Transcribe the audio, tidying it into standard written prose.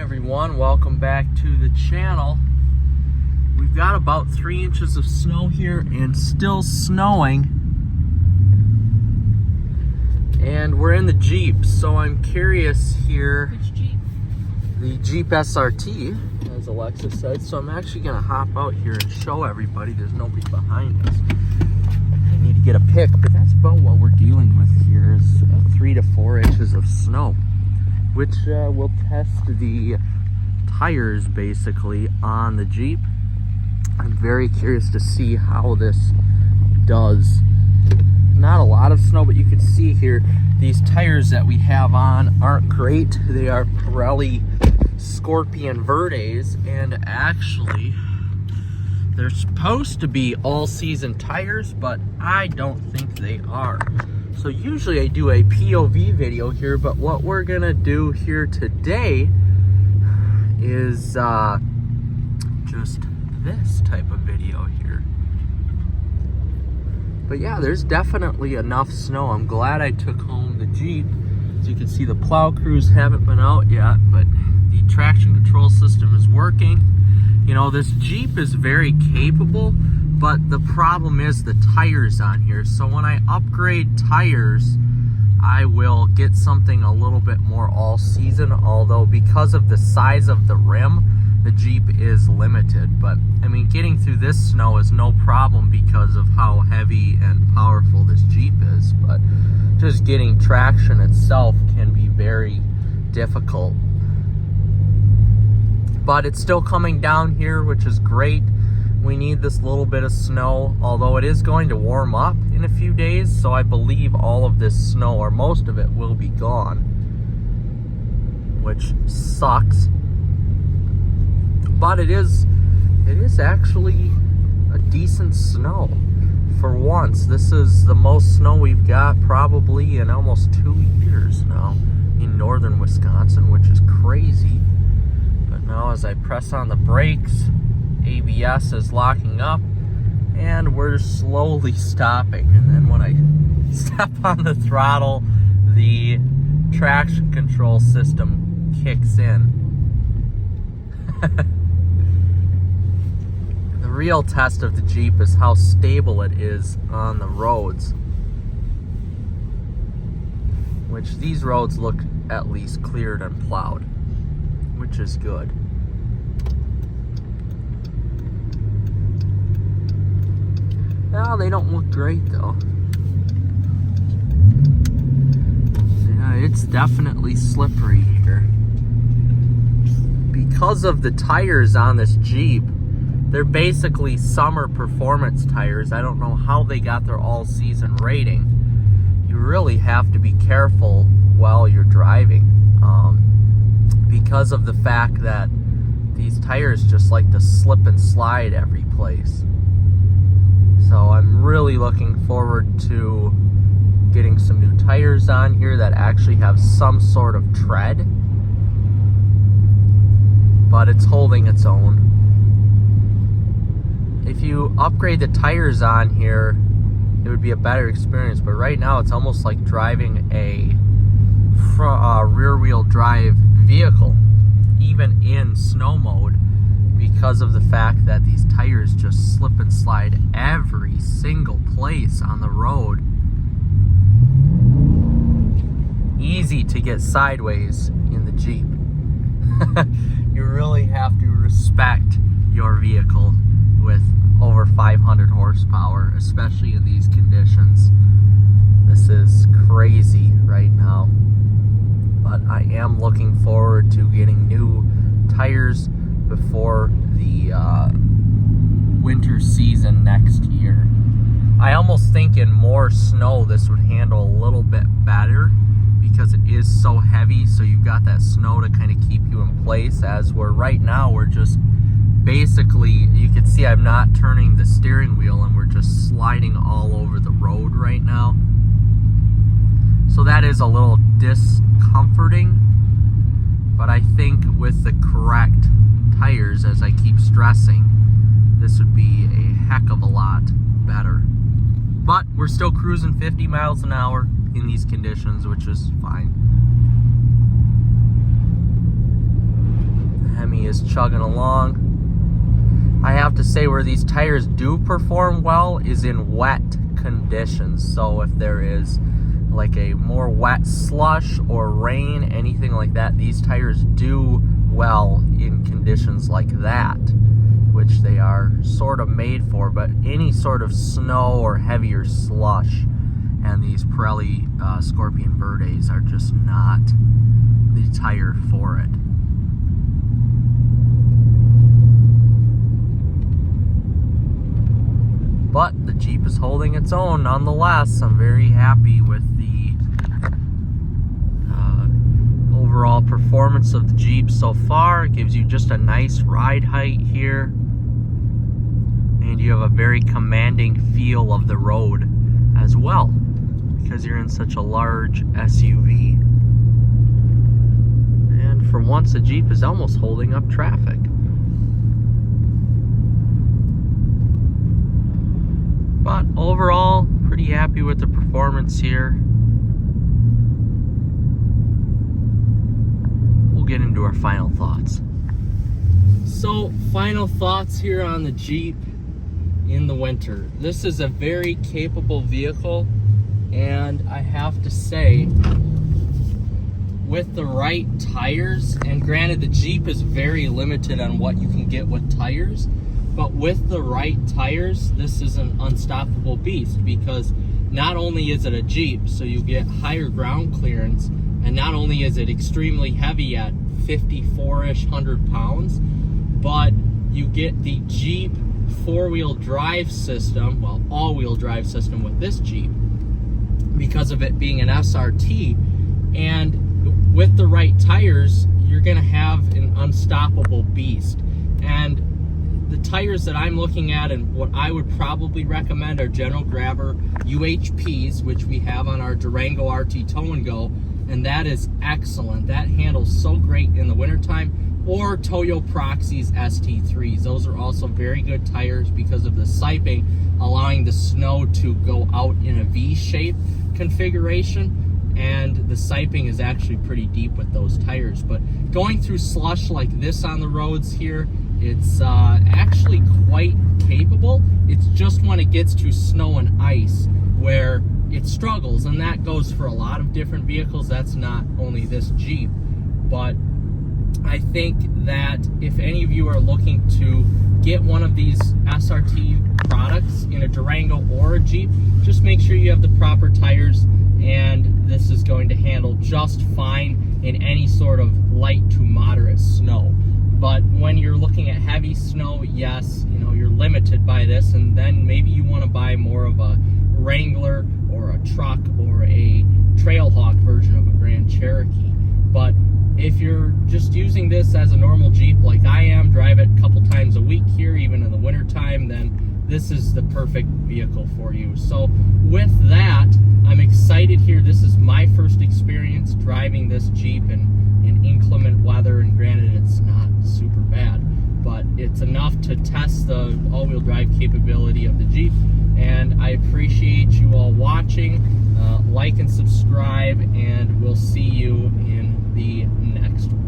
everyone, welcome back to the channel. We've got about 3 inches of snow here and still snowing, and we're in the Jeep, so I'm curious here. Which Jeep? The Jeep SRT, as Alexa said, so I'm actually gonna hop out here and show everybody. There's nobody behind us. I need to get a pic, but that's about what we're dealing with here is 3 to 4 inches of snow, which will test the tires basically on the Jeep. I'm very curious to see how this does. Not a lot of snow, but you can see here these tires that we have on aren't great. They are Pirelli Scorpion Verdes, and actually they're supposed to be all-season tires, but I don't think they are. So usually I do a POV video here, but what we're gonna do here today is just this type of video here. But yeah, there's definitely enough snow. I'm glad I took home the Jeep. As you can see, the plow crews haven't been out yet, but the traction control system is working. You know, this Jeep is very capable, but the problem is the tires on here. So when I upgrade tires, I will get something a little bit more all season, although because of the size of the rim, the Jeep is limited. But I mean, getting through this snow is no problem because of how heavy and powerful this Jeep is, but just getting traction itself can be very difficult. But it's still coming down here, which is great. We need this little bit of snow, although it is going to warm up in a few days, so I believe all of this snow, or most of it, will be gone, which sucks. But it is actually a decent snow. For once, this is the most snow we've got probably in almost 2 years now in northern Wisconsin, which is crazy. But now as I press on the brakes, ABS is locking up and we're slowly stopping. And then when I step on the throttle, the traction control system kicks in. The real test of the Jeep is how stable it is on the roads, which these roads look at least cleared and plowed, which is good. Well, they don't look great though. Yeah, it's definitely slippery here. Because of the tires on this Jeep, they're basically summer performance tires. I don't know how they got their all-season rating. You really have to be careful while you're driving, because of the fact that these tires just like to slip and slide every place. So I'm really looking forward to getting some new tires on here that actually have some sort of tread, but it's holding its own. If you upgrade the tires on here, it would be a better experience, but right now it's almost like driving a rear-wheel drive vehicle, even in snow mode, because of the fact that these tires just slip and slide every single place on the road. Easy to get sideways in the Jeep. You really have to respect your vehicle with over 500 horsepower, especially in these conditions. This is crazy right now. But I am looking forward to getting new tires before the winter season next year. I almost think in more snow this would handle a little bit better because it is so heavy, so you've got that snow to kind of keep you in place, as we're right now we're just basically, you can see I'm not turning the steering wheel and we're just sliding all over the road right now. So that is a little discomforting, but I think with the correct tires, as I keep stressing, this would be a heck of a lot better. But we're still cruising 50 miles an hour in these conditions, which is fine. is chugging along. I have to say where these tires do perform well is in wet conditions. So if there is like a more wet slush or rain, anything like that, these tires do well in conditions like that, which they are sort of made for. But any sort of snow or heavier slush, and these Pirelli Scorpion Verdes are just not the tire for it. But the Jeep is holding its own nonetheless. I'm very happy with the overall performance of the Jeep so far. It gives you just a nice ride height here, and you have a very commanding feel of the road as well, because you're in such a large SUV. And for once, the Jeep is almost holding up traffic. But overall, pretty happy with the performance here. We'll get into our final thoughts. So, final thoughts here on the Jeep in the winter. This is a very capable vehicle, and I have to say, with the right tires, and granted the Jeep is very limited on what you can get with tires, but with the right tires, this is an unstoppable beast, because not only is it a Jeep, so you get higher ground clearance, and not only is it extremely heavy at 54-ish 100 pounds, but you get the Jeep four-wheel drive system, well, all-wheel drive system with this Jeep, because of it being an SRT. And with the right tires, you're gonna have an unstoppable beast. And the tires that I'm looking at, and what I would probably recommend, are General Grabber UHPs, which we have on our Durango RT Tow and Go, and that is excellent. That handles so great in the wintertime. Or Toyo Proxy's ST3s. Those are also very good tires because of the siping, allowing the snow to go out in a V-shape configuration, and the siping is actually pretty deep with those tires. But going through slush like this on the roads here, it's actually quite capable. It's just when it gets to snow and ice where it struggles, and that goes for a lot of different vehicles. That's not only this Jeep, but I think that if any of you are looking to get one of these SRT products in a Durango or a Jeep, just make sure you have the proper tires, and this is going to handle just fine in any sort of light to moderate snow. But when you're looking at heavy snow, yes, you know, you're limited by this, and then maybe you want to buy more of a Wrangler or a truck or a Trailhawk version of a Grand Cherokee. But if you're just using this as a normal Jeep like I am, drive it a couple times a week here, even in the wintertime, then this is the perfect vehicle for you. So with that, I'm excited here. This is my first experience driving this Jeep in inclement weather, and granted it's not super bad, but it's enough to test the all-wheel drive capability of the Jeep. And I appreciate you all watching. Like and subscribe, and we'll see you in the next one.